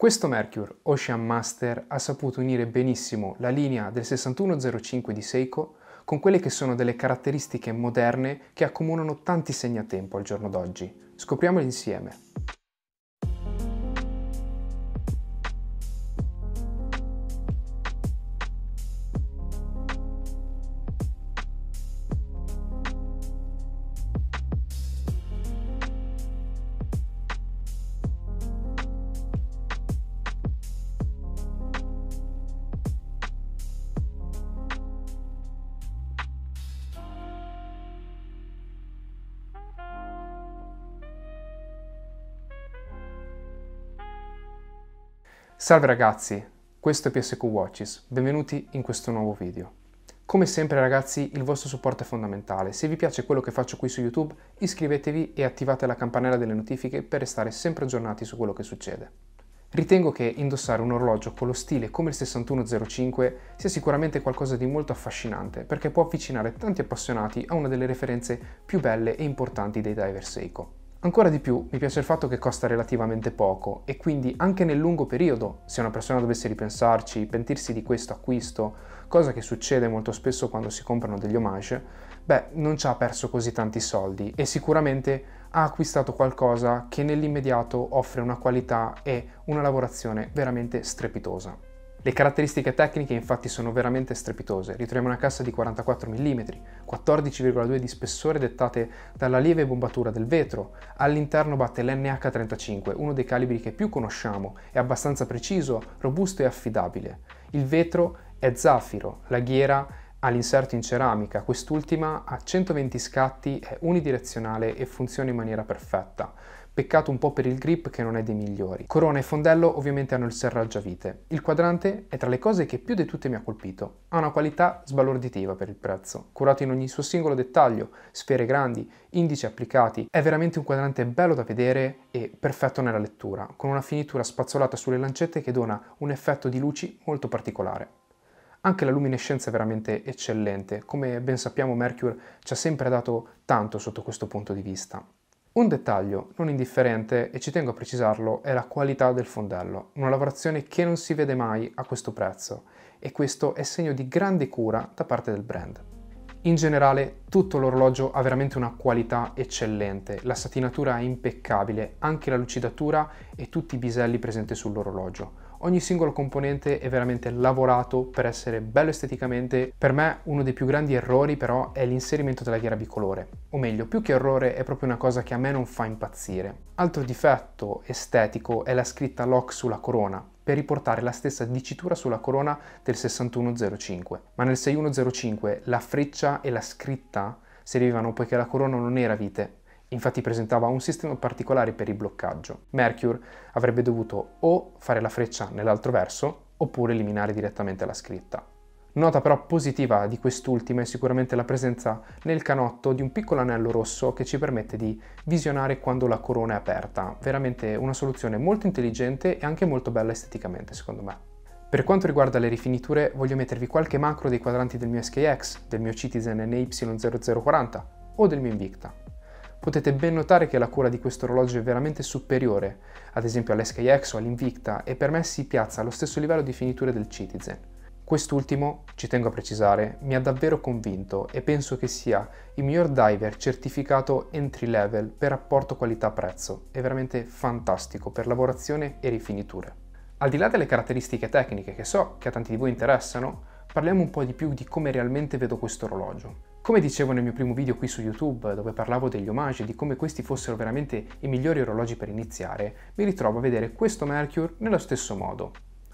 Questo Mercure Ocean Master ha saputo unire benissimo la linea del 6105 di Seiko con quelle che sono delle caratteristiche moderne che accomunano tanti segnatempo al giorno d'oggi. Scopriamole insieme. Salve ragazzi, questo è PSQ Watches, benvenuti in questo nuovo video. Come sempre ragazzi, il vostro supporto è fondamentale. Se vi piace quello che faccio qui su YouTube, iscrivetevi e attivate la campanella delle notifiche per restare sempre aggiornati su quello che succede. Ritengo che indossare un orologio con lo stile come il 6105 sia sicuramente qualcosa di molto affascinante perché può avvicinare tanti appassionati a una delle referenze più belle e importanti dei diver Seiko. Ancora di più mi piace il fatto che costa relativamente poco e quindi anche nel lungo periodo, se una persona dovesse ripensarci, pentirsi di questo acquisto, cosa che succede molto spesso quando si comprano degli homage, non ci ha perso così tanti soldi e sicuramente ha acquistato qualcosa che nell'immediato offre una qualità e una lavorazione veramente strepitosa. Le caratteristiche tecniche infatti sono veramente strepitose. Ritroviamo una cassa di 44 mm, 14,2 di spessore dettate dalla lieve bombatura del vetro. All'interno batte l'NH35, uno dei calibri che più conosciamo, è abbastanza preciso, robusto e affidabile. Il vetro è zaffiro, la ghiera ha l'inserto in ceramica, quest'ultima ha 120 scatti, è unidirezionale e funziona in maniera perfetta. Peccato un po' per il grip che non è dei migliori. Corona e fondello ovviamente hanno il serraggio a vite. Il quadrante è tra le cose che più di tutte mi ha colpito. Ha una qualità sbalorditiva per il prezzo, curato in ogni suo singolo dettaglio, sfere grandi, indici applicati. È veramente un quadrante bello da vedere e perfetto nella lettura, con una finitura spazzolata sulle lancette che dona un effetto di luci molto particolare. Anche la luminescenza è veramente eccellente, come ben sappiamo Mercure ci ha sempre dato tanto sotto questo punto di vista. Un dettaglio non indifferente, e ci tengo a precisarlo, è la qualità del fondello, una lavorazione che non si vede mai a questo prezzo, e questo è segno di grande cura da parte del brand. In generale, tutto l'orologio ha veramente una qualità eccellente, la satinatura è impeccabile, anche la lucidatura e tutti i biselli presenti sull'orologio. Ogni singolo componente è veramente lavorato per essere bello esteticamente. Per me uno dei più grandi errori però è l'inserimento della ghiera bicolore, o meglio, più che errore è proprio una cosa che a me non fa impazzire. Altro difetto estetico è la scritta lock sulla corona, per riportare la stessa dicitura sulla corona del 6105, ma nel 6105 la freccia e la scritta servivano poiché la corona non era a vite. Infatti presentava un sistema particolare per il bloccaggio. Mercure avrebbe dovuto o fare la freccia nell'altro verso oppure eliminare direttamente la scritta. Nota però positiva di quest'ultima è sicuramente la presenza nel canotto di un piccolo anello rosso che ci permette di visionare quando la corona è aperta. Veramente una soluzione molto intelligente e anche molto bella esteticamente secondo me. Per quanto riguarda le rifiniture voglio mettervi qualche macro dei quadranti del mio SKX, del mio Citizen NY0040 o del mio Invicta. Potete ben notare che la cura di questo orologio è veramente superiore, ad esempio all'SKX o all'Invicta, e per me si piazza allo stesso livello di finiture del Citizen. Quest'ultimo, ci tengo a precisare, mi ha davvero convinto e penso che sia il miglior diver certificato entry level per rapporto qualità-prezzo. È veramente fantastico per lavorazione e rifiniture. Al di là delle caratteristiche tecniche che so che a tanti di voi interessano, parliamo un po' di più di come realmente vedo questo orologio. Come dicevo nel mio primo video qui su YouTube, dove parlavo degli omaggi e di come questi fossero veramente i migliori orologi per iniziare, mi ritrovo a vedere questo Mercure nello stesso modo.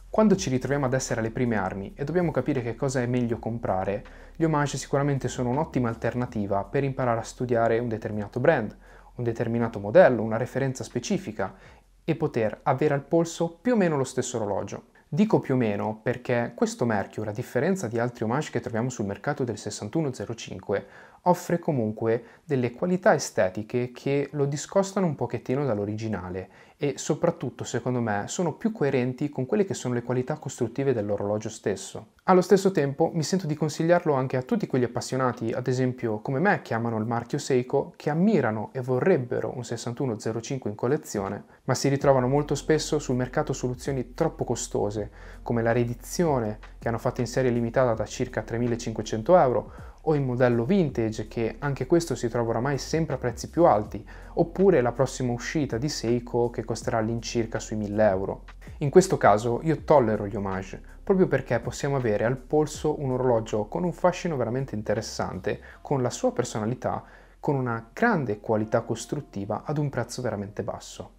Quando ci ritroviamo ad essere alle prime armi e dobbiamo capire che cosa è meglio comprare, gli homage sicuramente sono un'ottima alternativa per imparare a studiare un determinato brand, un determinato modello, una referenza specifica e poter avere al polso più o meno lo stesso orologio. Dico più o meno perché questo Mercure, a differenza di altri homage che troviamo sul mercato del 6105, offre comunque delle qualità estetiche che lo discostano un pochettino dall'originale e soprattutto, secondo me, sono più coerenti con quelle che sono le qualità costruttive dell'orologio stesso. Allo stesso tempo mi sento di consigliarlo anche a tutti quegli appassionati, ad esempio come me, che amano il marchio Seiko, che ammirano e vorrebbero un 6105 in collezione, ma si ritrovano molto spesso sul mercato soluzioni troppo costose, come la riedizione che hanno fatto in serie limitata da circa 3.500 euro, o il modello vintage, che anche questo si trova oramai sempre a prezzi più alti, oppure la prossima uscita di Seiko che costerà all'incirca sui 1.000 euro. In questo caso io tollero gli homage, proprio perché possiamo avere al polso un orologio con un fascino veramente interessante, con la sua personalità, con una grande qualità costruttiva ad un prezzo veramente basso.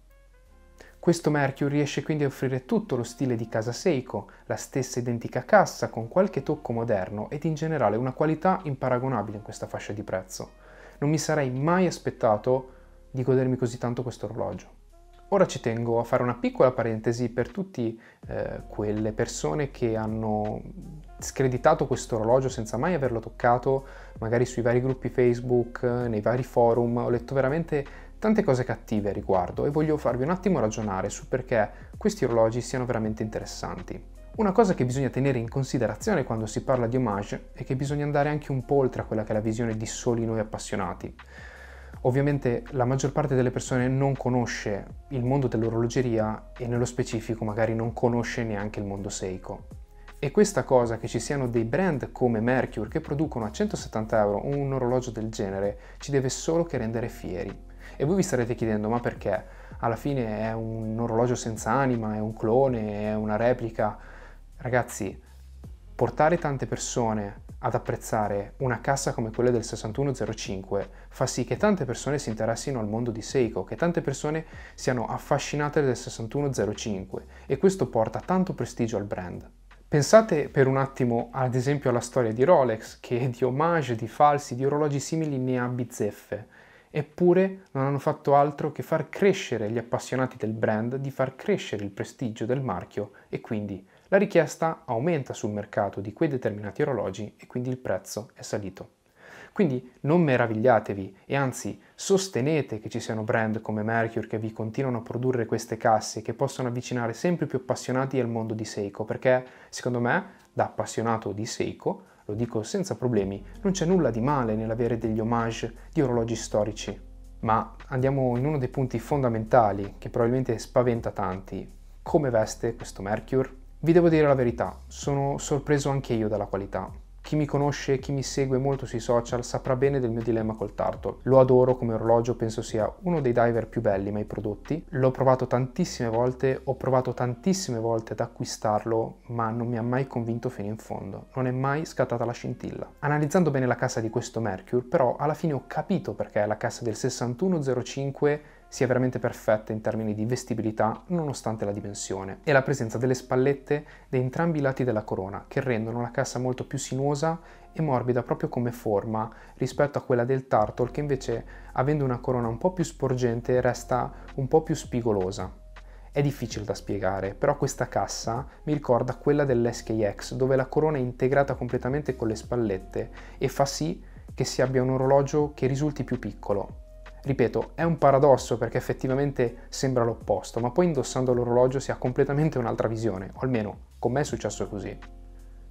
Questo Mercury riesce quindi a offrire tutto lo stile di casa Seiko, la stessa identica cassa con qualche tocco moderno ed in generale una qualità imparagonabile in questa fascia di prezzo. Non mi sarei mai aspettato di godermi così tanto questo orologio. Ora ci tengo a fare una piccola parentesi per tutte quelle persone che hanno screditato questo orologio senza mai averlo toccato, magari sui vari gruppi Facebook, nei vari forum. Ho letto veramente tante cose cattive a riguardo e voglio farvi un attimo ragionare su perché questi orologi siano veramente interessanti. Una cosa che bisogna tenere in considerazione quando si parla di homage è che bisogna andare anche un po' oltre a quella che è la visione di soli noi appassionati. Ovviamente la maggior parte delle persone non conosce il mondo dell'orologeria e nello specifico magari non conosce neanche il mondo Seiko. E questa cosa che ci siano dei brand come Mercury che producono a 170 euro un orologio del genere ci deve solo che rendere fieri. E voi vi starete chiedendo, ma perché? Alla fine è un orologio senza anima, è un clone, è una replica. Ragazzi, portare tante persone ad apprezzare una cassa come quella del 6105 fa sì che tante persone si interessino al mondo di Seiko, che tante persone siano affascinate del 6105 e questo porta tanto prestigio al brand. Pensate per un attimo ad esempio alla storia di Rolex, che di homage, di falsi, di orologi simili ne ha bizzeffe. Eppure non hanno fatto altro che far crescere gli appassionati del brand, di far crescere il prestigio del marchio e quindi la richiesta aumenta sul mercato di quei determinati orologi e quindi il prezzo è salito. Quindi non meravigliatevi e anzi sostenete che ci siano brand come Mercury che vi continuano a produrre queste casse che possono avvicinare sempre più appassionati al mondo di Seiko, perché secondo me, da appassionato di Seiko, lo dico senza problemi, non c'è nulla di male nell'avere degli homage di orologi storici. Ma andiamo in uno dei punti fondamentali che probabilmente spaventa tanti. Come veste questo Mercury? Vi devo dire la verità, sono sorpreso anche io dalla qualità. Chi mi conosce, chi mi segue molto sui social saprà bene del mio dilemma col Turtle. Lo adoro come orologio, penso sia uno dei diver più belli mai prodotti. L'ho provato tantissime volte, ho provato tantissime volte ad acquistarlo, ma non mi ha mai convinto fino in fondo. Non è mai scattata la scintilla. Analizzando bene la cassa di questo Mercury, però alla fine ho capito perché la cassa del 6105 sia veramente perfetta in termini di vestibilità nonostante la dimensione e la presenza delle spallette da entrambi i lati della corona che rendono la cassa molto più sinuosa e morbida proprio come forma rispetto a quella del Turtle che invece avendo una corona un po' più sporgente resta un po' più spigolosa. È difficile da spiegare, però questa cassa mi ricorda quella dell'SKX dove la corona è integrata completamente con le spallette e fa sì che si abbia un orologio che risulti più piccolo. Ripeto, è un paradosso perché effettivamente sembra l'opposto, ma poi indossando l'orologio si ha completamente un'altra visione, o almeno con me è successo così.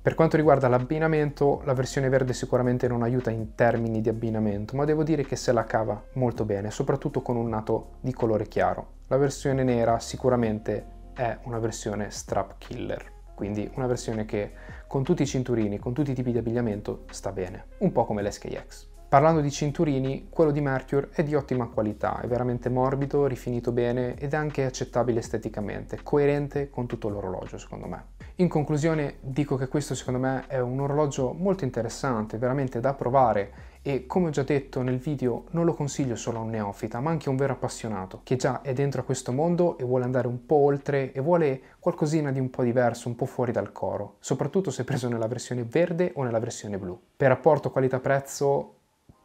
Per quanto riguarda l'abbinamento, la versione verde sicuramente non aiuta in termini di abbinamento, ma devo dire che se la cava molto bene, soprattutto con un nato di colore chiaro. La versione nera sicuramente è una versione strap killer, quindi una versione che con tutti i cinturini, con tutti i tipi di abbigliamento sta bene, un po' come l'SKX. Parlando di cinturini, quello di Mercury è di ottima qualità, è veramente morbido, rifinito bene ed è anche accettabile esteticamente, coerente con tutto l'orologio secondo me. In conclusione dico che questo secondo me è un orologio molto interessante, veramente da provare e come ho già detto nel video non lo consiglio solo a un neofita ma anche a un vero appassionato che già è dentro a questo mondo e vuole andare un po' oltre e vuole qualcosina di un po' diverso, un po' fuori dal coro, soprattutto se preso nella versione verde o nella versione blu. Per rapporto qualità-prezzo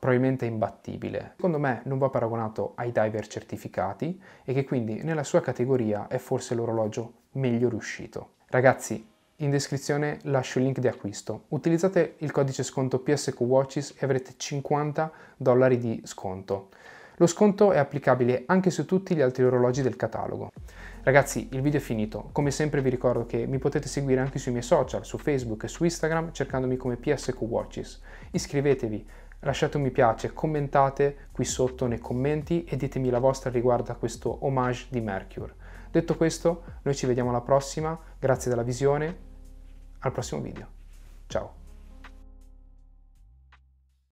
probabilmente è imbattibile. Secondo me non va paragonato ai diver certificati e che quindi nella sua categoria è forse l'orologio meglio riuscito. Ragazzi, In descrizione lascio il link di acquisto. Utilizzate il codice sconto PSQ Watches e avrete $50 di sconto. Lo sconto è applicabile anche su tutti gli altri orologi del catalogo. Ragazzi, il video è finito. Come sempre vi ricordo che mi potete seguire anche sui miei social, su Facebook e su Instagram, cercandomi come PSQ Watches. Iscrivetevi, lasciate un mi piace, commentate qui sotto nei commenti e ditemi la vostra riguardo a questo homage di Mercure. Detto questo, noi ci vediamo alla prossima, grazie della visione, al prossimo video. Ciao!